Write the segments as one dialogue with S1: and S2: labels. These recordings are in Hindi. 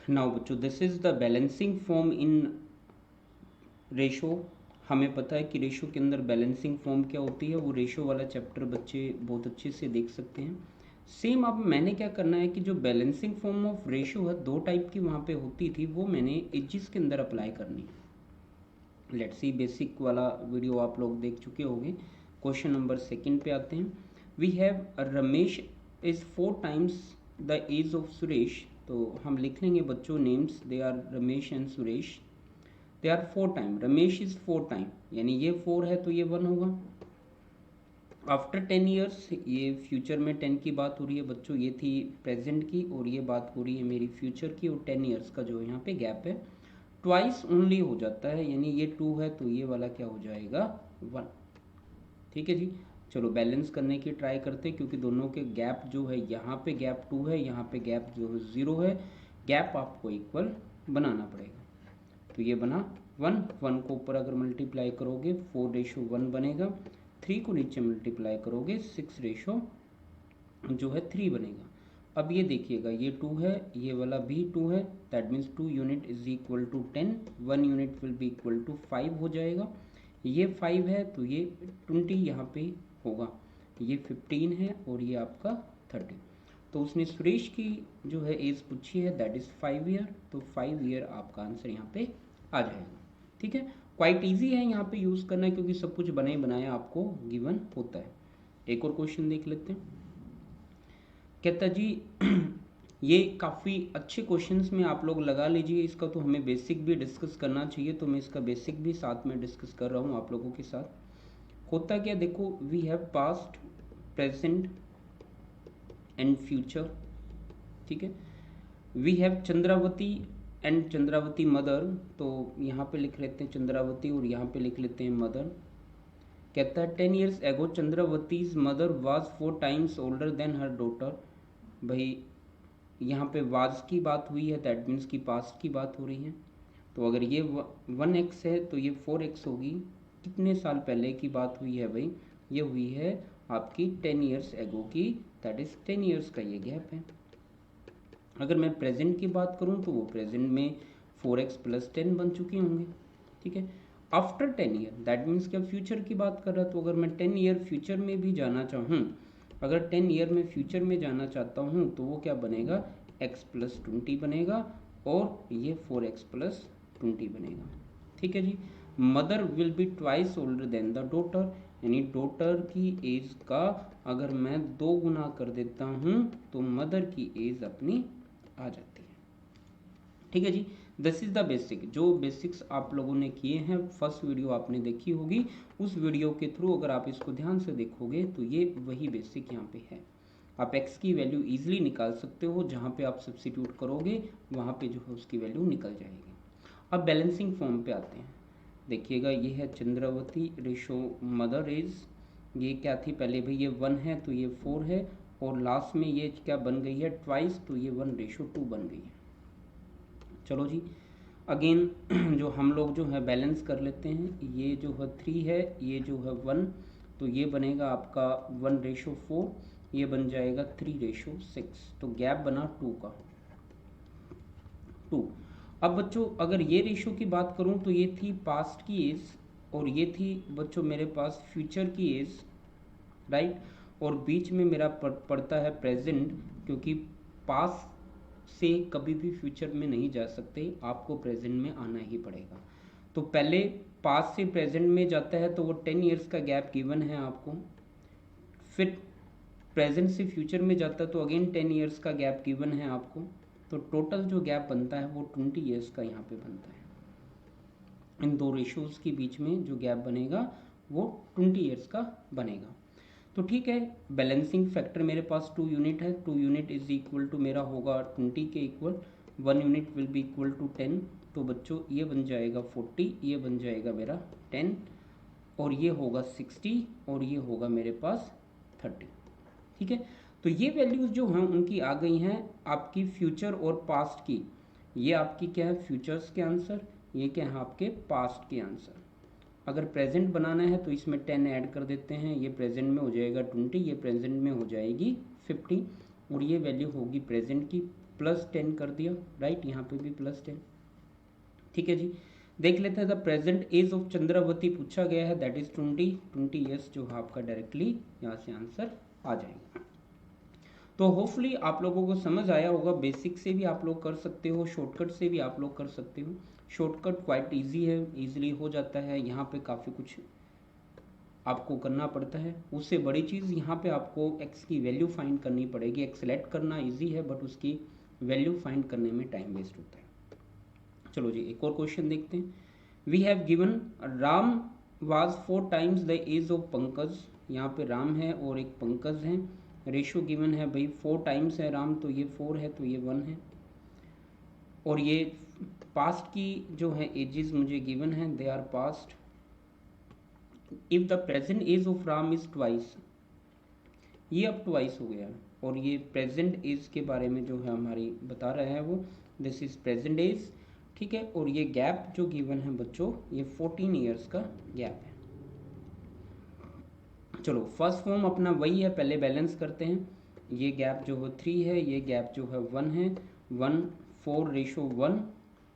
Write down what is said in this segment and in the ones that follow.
S1: नाउ बच्चों, this is the balancing form in ratio. हमें पता है कि रेशो के अंदर बैलेंसिंग फॉर्म क्या होती है, वो रेशो वाला चैप्टर बच्चे बहुत अच्छे से देख सकते हैं। सेम अब मैंने क्या करना है कि जो बैलेंसिंग फॉर्म ऑफ रेशो है, दो टाइप की वहाँ पे होती थी, वो मैंने एजिस के अंदर अप्लाई करनी है। लेट्स सी, बेसिक वाला वीडियो आप लोग देख चुके होंगे। क्वेश्चन नंबर सेकंड पे आते हैं। We have Ramesh is 4 times the age of Suresh. तो हम लिख लेंगे बच्चों names, they are Ramesh and Suresh. They are 4 time, Ramesh is 4 time, यानी ये 4 है तो ये 1 होगा। आफ्टर 10 ईयर्स, ये फ्यूचर में 10 की बात हो रही है बच्चों, ये थी प्रेजेंट की और ये बात हो रही है मेरी फ्यूचर की, और 10 ईयर्स का जो यहाँ पे गैप है ट्वाइस ओनली हो जाता है, यानी ये 2 है तो ये वाला क्या हो जाएगा 1। ठीक है जी। चलो बैलेंस करने की ट्राई करते हैं, क्योंकि दोनों के गैप जो है, यहाँ पे गैप 2 है, यहाँ पे गैप जो है 0 है। गैप आपको इक्वल बनाना पड़ेगा। तो ये बना 1 को ऊपर अगर मल्टीप्लाई करोगे 4:1 बनेगा। 3 को नीचे मल्टीप्लाई करोगे 6 जो है 3 बनेगा। अब ये देखिएगा, ये 2 है, ये वाला भी 2 है, that means 2 unit is equal to 10, 1 unit will be equal to 5 हो जाएगा। ये 5 है तो ये 20 यहाँ पे होगा, ये 15 है और ये आपका 30। तो उसने सुरेश की जो है एज पूछी है, दैट इज़ 5 ईयर, तो 5 ईयर आपका आंसर यहाँ पे आ जाएगा। ठीक है, क्वाइट इजी है यहाँ पे यूज़ करना, क्योंकि सब कुछ बना ही बनाया आपको गिवन होता है। एक और क्वेश्चन देख लेते हैं। कहता जी ये काफ़ी अच्छे क्वेश्चंस में आप लोग लगा लीजिए, इसका तो हमें बेसिक भी डिस्कस करना चाहिए, तो मैं इसका बेसिक भी साथ में डिस्कस कर रहा हूँ आप लोगों के साथ। होता क्या, देखो, we have past, present and future. ठीक है, we have Chandravati and Chandravati mother, तो यहाँ पे लिख लेते हैं चंद्रावती और यहाँ पे लिख लेते हैं मदर। कहता है 10 years ago Chandravati's mother was 4 times older than her daughter. भाई यहाँ पे वाज की बात हुई है, दैट मीन्स की पास्ट की बात हो रही है। तो अगर ये 1x है तो ये 4x होगी। कितने साल पहले की बात हुई है भाई, ये हुई है आपकी 10 ईयर्स एगो की, दैट इज़ 10 ईयर्स का ये गैप है। अगर मैं प्रेजेंट की बात करूं तो वो प्रेजेंट में 4x प्लस 10 बन चुके होंगे। ठीक है, आफ्टर 10 ईयर, दैट मीन्स क्या फ्यूचर की बात कर रहा, तो अगर मैं 10 ईयर फ्यूचर में भी जाना चाहूँ, अगर 10 ईयर में फ्यूचर में जाना चाहता हूँ तो वो क्या बनेगा, x प्लस 20 बनेगा और ये 4x प्लस 20 बनेगा। ठीक है जी। Mother will be twice older than the daughter, यानी डॉटर की एज का अगर मैं 2 गुना कर देता हूँ तो मदर की एज अपनी आ जाती है। ठीक है जी, दिस इज द बेसिक। जो बेसिक्स आप लोगों ने किए हैं, फर्स्ट वीडियो आपने देखी होगी, उस वीडियो के थ्रू अगर आप इसको ध्यान से देखोगे तो ये वही बेसिक यहाँ पे है। आप x की वैल्यू ईजिली निकाल सकते हो, जहाँ पे आप सब्सिट्यूट करोगे वहाँ पे जो है उसकी वैल्यू निकल जाएगी। अब बैलेंसिंग फॉर्म पे आते हैं। देखिएगा, ये है चंद्रावती रेशो मदर एज, ये क्या थी पहले भाई, ये 1 है तो ये 4 है, और लास्ट में ये क्या बन गई है ट्वाइस, तो ये 1:2 बन गई है। चलो जी, अगेन जो हम लोग जो है बैलेंस कर लेते हैं, ये जो है 3 है, ये जो है 1, तो ये बनेगा आपका 1:4, ये बन जाएगा 3:6, तो गैप बना 2 का, 2। अब बच्चों अगर ये रेशो की बात करूं तो ये थी पास्ट की एज, और ये थी बच्चों मेरे पास फ्यूचर की एज, राइट, और बीच में मेरा पड़ता है प्रेजेंट, क्योंकि पास्ट से कभी भी फ्यूचर में नहीं जा सकते, आपको प्रेजेंट में आना ही पड़ेगा। तो पहले पास्ट से प्रेजेंट में जाता है तो वो 10 ईयर्स का गैप गिवन है आपको, फिर प्रेजेंट से फ्यूचर में जाता है तो अगेन 10 ईयर्स का गैप गिवन है आपको, तो टोटल जो गैप बनता है वो 20 ईयर्स का यहाँ पे बनता है। इन दो रेशोज़ के बीच में जो गैप बनेगा वो 20 ईयर्स का बनेगा। तो ठीक है, बैलेंसिंग फैक्टर मेरे पास 2 यूनिट है, 2 यूनिट इज इक्वल टू मेरा होगा 20 के equal, 1 unit will be equal to 10, तो बच्चों ये बन जाएगा 40, ये बन जाएगा मेरा 10, और ये होगा 60, और ये होगा मेरे पास 30। ठीक है, तो ये वैल्यूज़ जो हैं उनकी आ गई हैं आपकी फ्यूचर और पास्ट की। ये आपकी क्या है, फ्यूचर्स के आंसर, ये क्या है आपके पास्ट के आंसर। अगर प्रेजेंट बनाना है तो इसमें 10 ऐड कर देते हैं, ये प्रेजेंट में हो जाएगा 20, ये प्रेजेंट में हो जाएगी 50, और ये वैल्यू होगी प्रेजेंट की, +10 कर दिया, राइट, यहाँ पे भी +10। ठीक है जी, देख लेते हैं the present age of Chandravati पूछा गया है, दैट इज 20 ईयर्स, जो आपका डायरेक्टली यहाँ से आंसर आ जाएगा। तो होपफुली आप लोगों को समझ आया होगा, बेसिक से भी आप लोग कर सकते हो, शॉर्टकट से भी आप लोग कर सकते हो। शॉर्टकट क्वाइट इजी है, इजीली हो जाता है, यहाँ पे काफ़ी कुछ आपको करना पड़ता है। उससे बड़ी चीज़ यहाँ पे आपको x की वैल्यू फाइंड करनी पड़ेगी। x सेलेक्ट करना इजी है, बट उसकी वैल्यू फाइंड करने में टाइम वेस्ट होता है। चलो जी, एक और क्वेश्चन देखते हैं। We have given Ram was 4 times the age of Pankaj. यहाँ पे राम है और एक पंकज है, रेशो गिवन है भाई 4 टाइम्स है राम, तो ये 4 है, तो ये 1 है। और ये पास्ट की जो है एजेस मुझे गिवन है, they are past. If the present age of Ram is twice, ये अब ट्वाइस हो गया। और ये प्रेजेंट एज के बारे में जो है हमारी बता रहा है वो, दिस इज प्रेजेंट एज। ठीक है, और ये गैप जो गिवन है बच्चों, ये 14 ईयर्स का गैप है। चलो फर्स्ट फॉर्म अपना वही है, पहले बैलेंस करते हैं। ये गैप जो है 3 है, ये गैप जो है 1 है। 1 4:1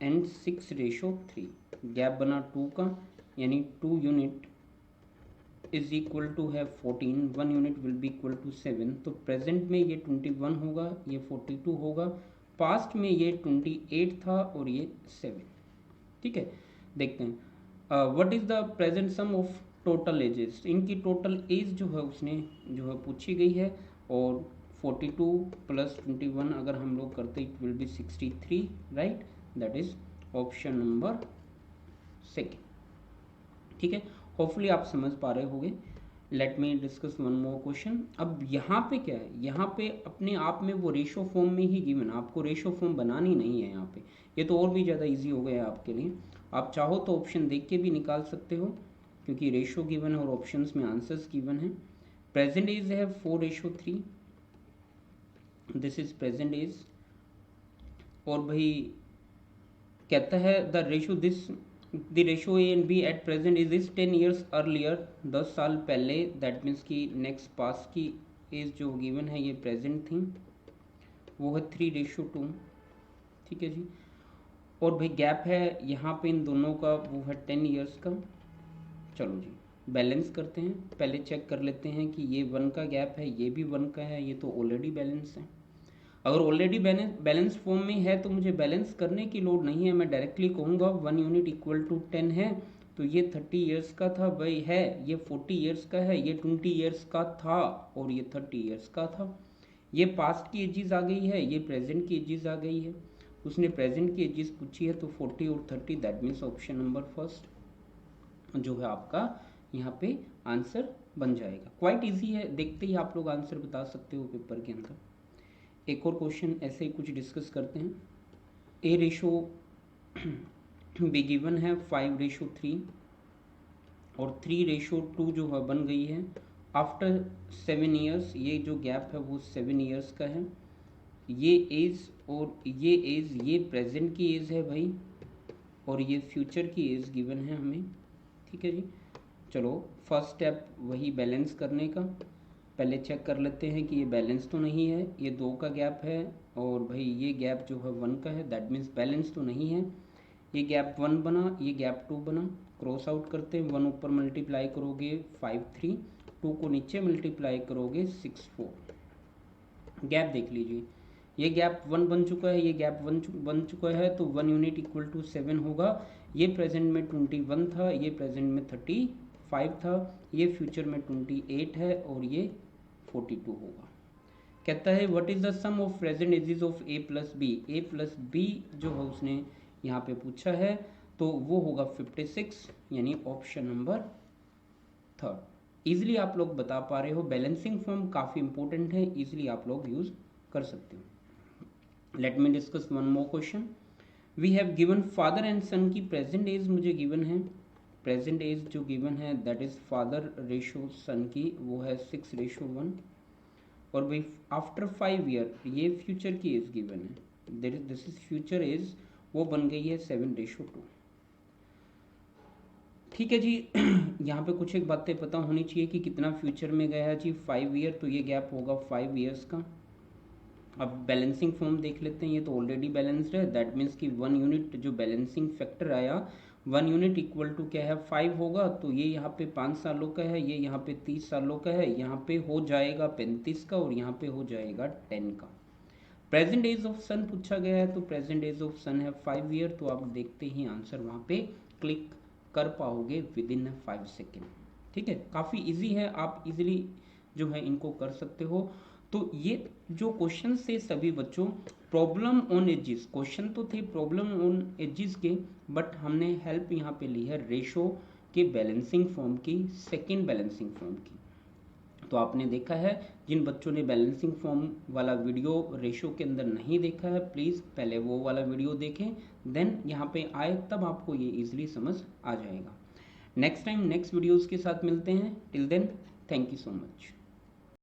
S1: एंड 6:3, गैप बना 2 का, यानी 2 यूनिट इज इक्वल टू है 14, 1 unit will be equal to 7। तो प्रेजेंट में ये 21 होगा, ये 42 होगा, पास्ट में ये 28 था और ये 7। ठीक है, देखते हैं what is the present sum of total ages. इनकी टोटल एज जो है उसने जो है पूछी गई है, और 42 + 21 अगर हम लोग करते it will be 63, right, that is option number 2। ठीक है, होपफुली आप समझ पा रहे होंगे। Late me discuss one more question. अब यहाँ पे क्या है, यहाँ पे अपने आप में वो रेशो फॉर्म में ही गिवन, आपको रेशो फॉर्म बनानी नहीं है यहाँ पे। ये तो और भी ज़्यादा इजी हो गया है आपके लिए। आप चाहो तो ऑप्शन देख के भी निकाल सकते हो, क्योंकि रेशो गिवन है और ऑप्शंस में आंसर्स गिवन है। प्रेजेंट एज है 4:3, दिस इज प्रेजेंट एज। और भाई कहता है the ratio this the ratio A and B at present is 10 years earlier, 10 साल पहले, दैट मीन्स कि नेक्स्ट पास की एज जो गिवन है ये प्रेजेंट थी, वो है 3:2। ठीक है जी, और भाई गैप है यहाँ पे इन दोनों का, वो है 10 ईयर्स का। चलो जी, बैलेंस करते हैं, पहले चेक कर लेते हैं कि ये 1 का गैप है, ये भी 1 का है, ये तो ऑलरेडी बैलेंस है। अगर ऑलरेडी बैलेंस फॉर्म में है तो मुझे बैलेंस करने की लोड नहीं है, मैं डायरेक्टली कहूँगा 1 यूनिट इक्वल टू 10 है, तो ये 30 ईयर्स का था भाई है, ये 40 ईयर्स का है, ये 20 ईयर्स का था और ये 30 ईयर्स का था। ये पास्ट की एजेस आ गई है, ये प्रेजेंट की एजेस आ गई है। उसने प्रेजेंट की एजेस पूछी है, तो 40 और 30, that means option number first जो है आपका यहाँ पे आंसर बन जाएगा। क्वाइट इजी है, देखते ही आप लोग आंसर बता सकते हो पेपर के अंदर। एक और क्वेश्चन ऐसे ही कुछ डिस्कस करते हैं। ए रेशो बी गिवन है 5:3 और 3:2 जो है बन गई है आफ्टर 7 ईयर्स। ये जो गैप है वो 7 ईयर्स का है। ये एज और ये एज, ये प्रेजेंट की एज है भाई, और ये फ्यूचर की एज गिवन है हमें। ठीक है जी, चलो फर्स्ट स्टेप वही बैलेंस करने का। पहले चेक कर लेते हैं कि ये बैलेंस तो नहीं है, ये 2 का गैप है, और भाई ये गैप जो है 1 का है, दैट मीन्स बैलेंस तो नहीं है। ये गैप 1 बना, ये गैप 2 बना, क्रॉस आउट करते हैं। 1 ऊपर मल्टीप्लाई करोगे 5 3, 2 को नीचे मल्टीप्लाई करोगे 6 4। गैप देख लीजिए, ये गैप 1 बन चुका है, ये गैप 1 बन चुका है, तो 1 यूनिट इक्वल टू 7 होगा। ये प्रेजेंट में 21 था, ये प्रेजेंट में 35 था, ये फ्यूचर में 28 है, और ये 42 होगा। कहता है what is the sum of present ages of A plus B. A plus B जो है उसने यहाँ पे पूछा है, तो वो होगा 56, यानी ऑप्शन नंबर 3। इजिली आप लोग बता पा रहे हो, बैलेंसिंग फॉर्म काफ़ी इंपॉर्टेंट है, इजिली आप लोग यूज कर सकते हो। Let me discuss one more question. We have given father and son की प्रेजेंट एज मुझे गिवन है। प्रेजेंट एज जो गिवन है that is father ratio son की, वो है 6:1। और भाई आफ्टर 5 ईयर ये फ्यूचर की एज गिवन है, दिस इज फ्यूचर एज, वो बन गई है 7:2। ठीक है जी, यहाँ पे कुछ एक बातें पता होनी चाहिए कि कितना फ्यूचर में गया है जी। 5 ईयर, तो ये गैप होगा 5 ईयर्स का। अब बैलेंसिंग फॉर्म देख लेते हैं, ये तो ऑलरेडी बैलेंस्ड है, दैट मीन्स कि 1 यूनिट जो बैलेंसिंग फैक्टर आया 1 यूनिट इक्वल टू क्या है 5 होगा, तो ये यहाँ पे 5 सालों का है, ये यहाँ पे 30 सालों का है, यहाँ पे हो जाएगा 35 का और यहाँ पे हो जाएगा 10 का। प्रेजेंट एज ऑफ सन पूछा गया है, तो प्रेजेंट एज ऑफ सन है 5 ईयर, तो आप देखते ही आंसर वहाँ पे क्लिक कर पाओगे विद इन 5 सेकेंड। ठीक है, काफ़ी इजी है, आप इजीली जो है इनको कर सकते हो। तो ये जो क्वेश्चन थे सभी बच्चों प्रॉब्लम ऑन एजिस, क्वेश्चन तो थे प्रॉब्लम ऑन एजिस के, बट हमने हेल्प यहाँ पे ली है रेशो के बैलेंसिंग फॉर्म की, सेकेंड बैलेंसिंग फॉर्म की। तो आपने देखा है, जिन बच्चों ने बैलेंसिंग फॉर्म वाला वीडियो रेशो के अंदर नहीं देखा है, प्लीज़ पहले वो वाला वीडियो देखें, देन यहाँ पे आए, तब आपको ये इजीली समझ आ जाएगा। नेक्स्ट टाइम नेक्स्ट वीडियोज़ के साथ मिलते हैं, till then thank you so much.